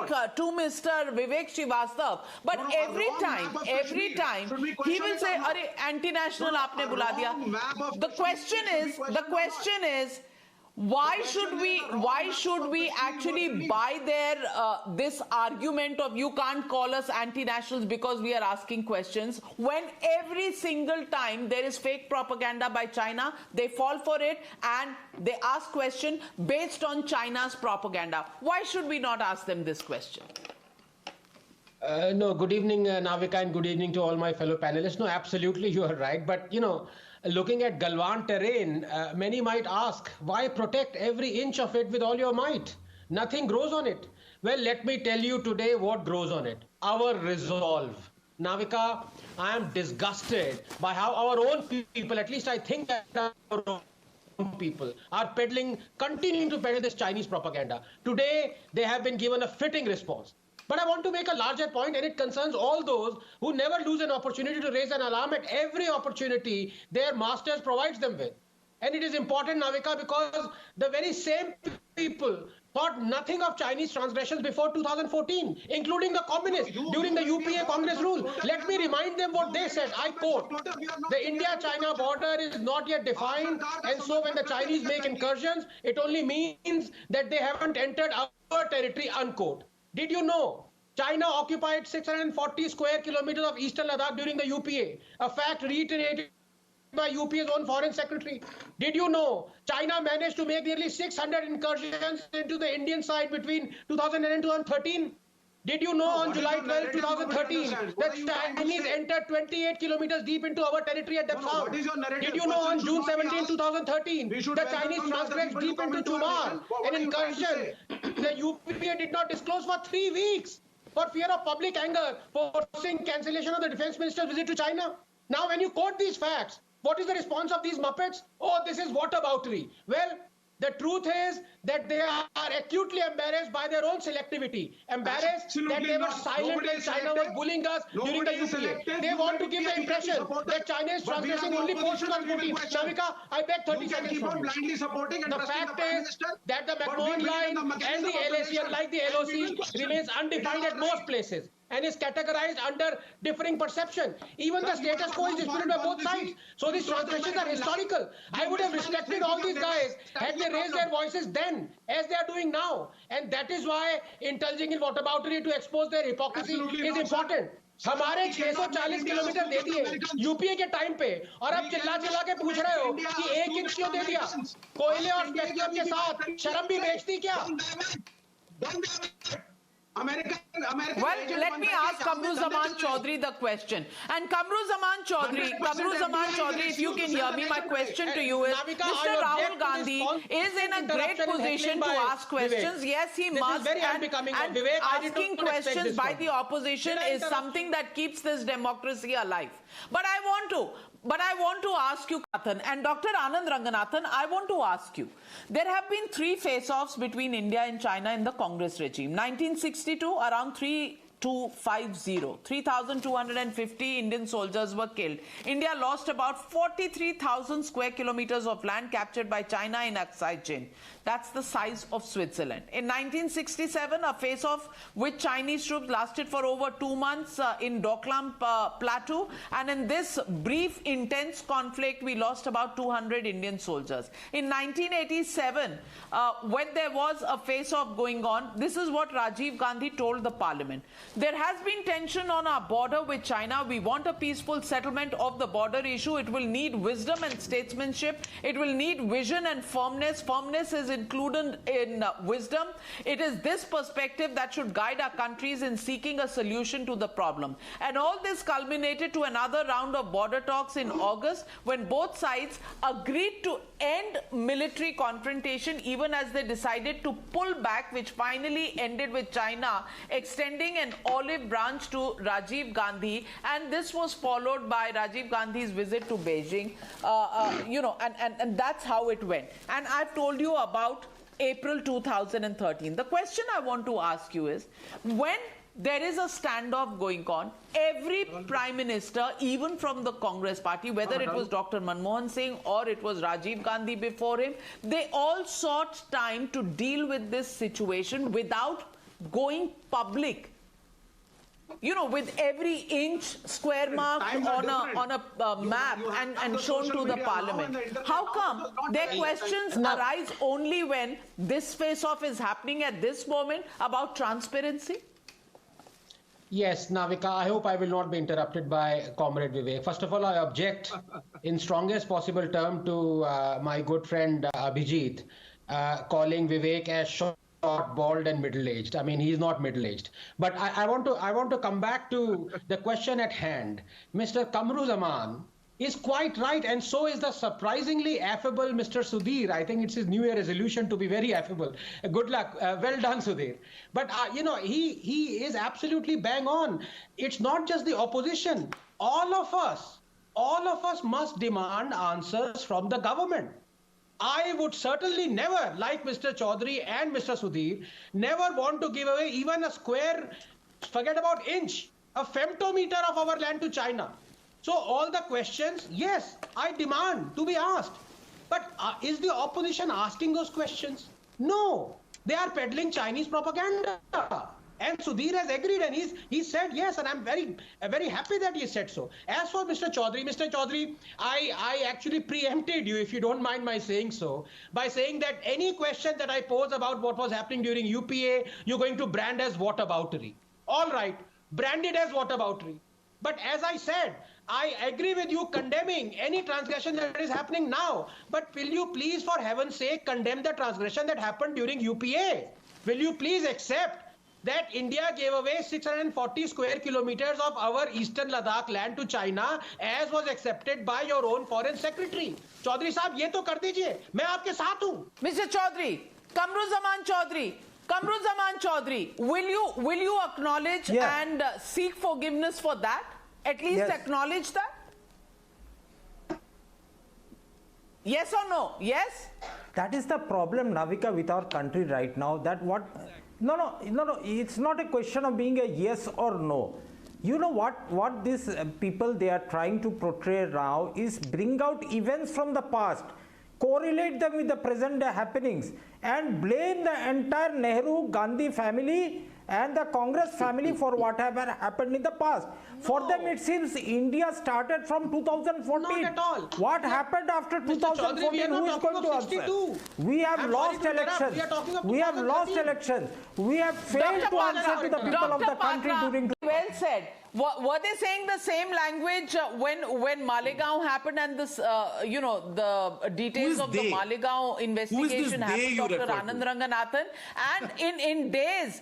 to Mr. Vivek Srivastava, but every time he will say, "Arey, anti-national aapne bula diya." The question is, why should we actually buy their this argument of you can't call us anti-nationals because we are asking questions, when every single time there is fake propaganda by China, they fall for it and they ask question based on China's propaganda? Why should we not ask them this question? No, good evening, Navika, and good evening to all my fellow panelists. No, absolutely, you are right. But, looking at Galwan terrain, many might ask, why protect every inch of it with all your might? Nothing grows on it. Well, let me tell you today what grows on it. Our resolve. Navika, I am disgusted by how our own people, at least I think that our own people, are continuing to peddle this Chinese propaganda. Today, they have been given a fitting response. But I want to make a larger point, and it concerns all those who never lose an opportunity to raise an alarm at every opportunity their masters provides them with. And it is important, Navika, because the very same people thought nothing of Chinese transgressions before 2014, including the communists during the UPA Congress rule. Let me remind them what they said. I quote, "The India-China border is not yet defined, and so when the Chinese make incursions, it only means that they haven't entered our territory," unquote. Did you know China occupied 640 square kilometers of eastern Ladakh during the UPA, a fact reiterated by UPA's own foreign secretary? Did you know China managed to make nearly 600 incursions into the Indian side between 2009 and 2013? Did you know on July 12, 2013, the Chinese entered 28 kilometers deep into our territory at Dapsang? Did you know on June 17, 2013, the Chinese transgressed deep into Chumar, an incursion the UPA did not disclose for 3 weeks for fear of public anger, forcing cancellation of the defense minister's visit to China? Now, when you quote these facts, what is the response of these Muppets? Oh, this is whataboutery. Well, the truth is that they are acutely embarrassed by their own selectivity. Embarrassed that they were silent when China was bullying us during the UPA. They want to give the impression that China is transgressing only post-2014. Shavika, I beg 30 seconds from you. The fact is that the McMahon line and the LAC, unlike the LOC, remains undefined at most places and is categorized under differing perception. Even the status quo is disputed by both sides. So these transgressions are historical. I would have respected all these guys had they raised their voices then, as they are doing now. And that is why indulging in whataboutery to expose their hypocrisy is important. हमारे 640 kilometre दे दिए UPA के time पे, और अब चिल्ला के पूछ रहे हो कि 1 इंच क्यों दे दिया? कोयले और स्पेक्ट्रम के साथ शर्म भी बेचती क्या? Well, let me ask Kamruzaman Chaudhary the question. And Kamruzaman Chaudhary, if you can hear me, my question to you is, Mr. Rahul Gandhi is in a great position to ask questions. Yes, he must. And asking questions by the opposition is something that keeps this democracy alive. But I want to ask you, Kathan, and Dr. Anand Ranganathan, I want to ask you. There have been 3 face-offs between India and China in the Congress regime. 1962, around 3,250 Indian soldiers were killed. India lost about 43,000 square kilometers of land captured by China in Aksai Chin. That's the size of Switzerland. In 1967, a face-off with Chinese troops lasted for over 2 months in Doklam Plateau. And in this brief, intense conflict, we lost about 200 Indian soldiers. In 1987, when there was a face-off going on, this is what Rajiv Gandhi told the parliament. There has been tension on our border with China. We want a peaceful settlement of the border issue. It will need wisdom and statesmanship. It will need vision and firmness. Firmness is included in wisdom. It is this perspective that should guide our countries in seeking a solution to the problem. And all this culminated to another round of border talks in August, when both sides agreed to end military confrontation, even as they decided to pull back, which finally ended with China extending an olive branch to Rajiv Gandhi. And this was followed by Rajiv Gandhi's visit to Beijing, and that's how it went. And I've told you about April 2013. The question I want to ask you is, when there is a standoff going on, every prime minister, even from the Congress party, whether it was Dr. Manmohan Singh or it was Rajiv Gandhi before him, they all sought time to deal with this situation without going public, you know, with every inch square mark on a map and shown to the parliament. How come their questions arise only when this face-off is happening at this moment about transparency? Yes, Navika, I hope I will not be interrupted by Comrade Vivek. First of all, I object in strongest possible term to my good friend Abhijit calling Vivek as short, bald and middle-aged. I mean, he's not middle-aged. But I want to come back to the question at hand. Mr. Kamru Zaman is quite right, and so is the surprisingly affable Mr. Sudhir. I think it's his New Year resolution to be very affable. Good luck. Well done, Sudhir. But, you know, he is absolutely bang on. It's not just the opposition. All of us must demand answers from the government. I would certainly never, like Mr. Chaudhary and Mr. Sudhir, never want to give away even a square, forget about inch, a femtometer of our land to China. So all the questions, yes, I demand to be asked. But is the opposition asking those questions? No. They are peddling Chinese propaganda. And Sudhir has agreed, and he said yes, and I'm very happy that he said so. As for Mr. Chaudhary, I actually preempted you, if you don't mind my saying so, by saying that any question that I pose about what was happening during UPA, you're going to brand as whataboutery. All right, brand it as whataboutery. But as I said, I agree with you condemning any transgression that is happening now. But will you please, for heaven's sake, condemn the transgression that happened during UPA? Will you please accept that India gave away 640 square kilometers of our eastern Ladakh land to China, as was accepted by your own foreign secretary? Chaudhary साहब, ये तो कर दीजिए. मैं आपके साथ हूँ. Mr. Chaudhary, Kamru Zaman Chaudhary, will you acknowledge and seek forgiveness for that? At least acknowledge that? Yes or no? Yes? That is the problem, Navika, with our country right now. That what? No. It's not a question of being a yes or no. You know what these people they are trying to portray now is bring out events from the past, correlate them with the present day happenings, and blame the entire Nehru Gandhi family and the Congress family for whatever happened in the past. No. For them, it seems India started from 2014. Not at all. What happened after 2014? Who is going to answer? We have lost elections. We have lost elections. We have failed to answer to the people of the country during. Well said. Were they saying the same language when Malegaon happened and this, you know, the details of the Malegaon investigation happened, Dr. Anand Ranganathan? And in days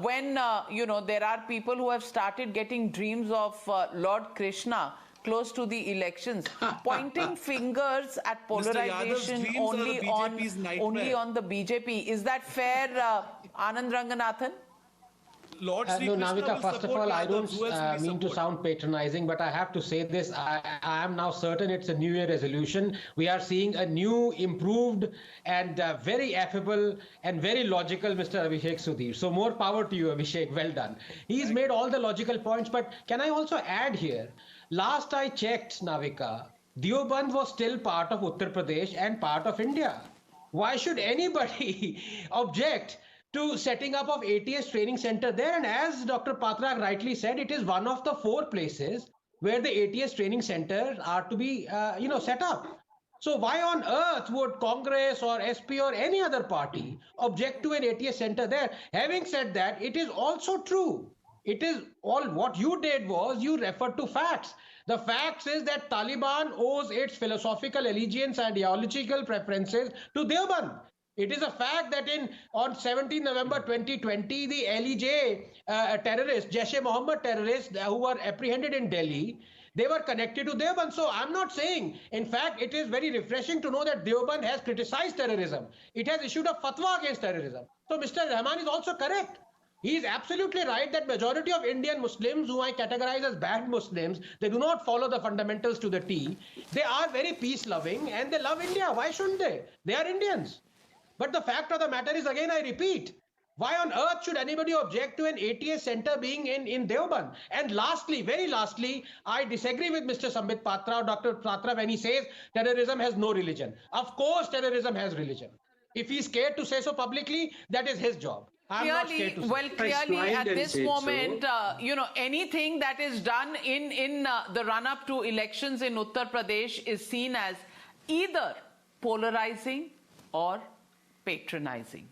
when, you know, there are people who have started getting dreams of Lord Krishna close to the elections, pointing fingers at polarization only on the BJP. Is that fair, Anand Ranganathan? No, Navika, first of all, I don't mean to sound patronizing, but I have to say this. I am now certain it's a New Year resolution. We are seeing a new, improved, and very affable and very logical Mr. Abhishek Sudhir. So more power to you, Abhishek. Well done. He's made all the logical points, but can I also add here? Last I checked, Navika, Deoband was still part of Uttar Pradesh and part of India. Why should anybody object to setting up of ATS training center there? And as Dr. Patra rightly said, it is one of the 4 places where the ATS training centers are to be, set up. So why on earth would Congress or SP or any other party object to an ATS center there? Having said that, it is also true. It is all what you did was you referred to facts. The facts is that Taliban owes its philosophical allegiance and ideological preferences to Deoband. It is a fact that on 17 November 2020, the LEJ terrorists, Jaish-e-Mohammed terrorists who were apprehended in Delhi, they were connected to Deoband. So I'm not saying, in fact, it is very refreshing to know that Deoband has criticized terrorism. It has issued a fatwa against terrorism. So Mr. Rahman is also correct. He is absolutely right that majority of Indian Muslims, who I categorize as bad Muslims, they do not follow the fundamentals to the T. They are very peace-loving and they love India. Why shouldn't they? They are Indians. But the fact of the matter is, again, I repeat, why on earth should anybody object to an ATS center being in Deoband? And lastly, very lastly, I disagree with Mr. Sambit Patra or Dr. Patra when he says terrorism has no religion. Of course, terrorism has religion. If he's scared to say so publicly, that is his job. I'm not scared to say. Clearly, at and this said moment, so. anything that is done in the run-up to elections in Uttar Pradesh is seen as either polarizing or patronizing.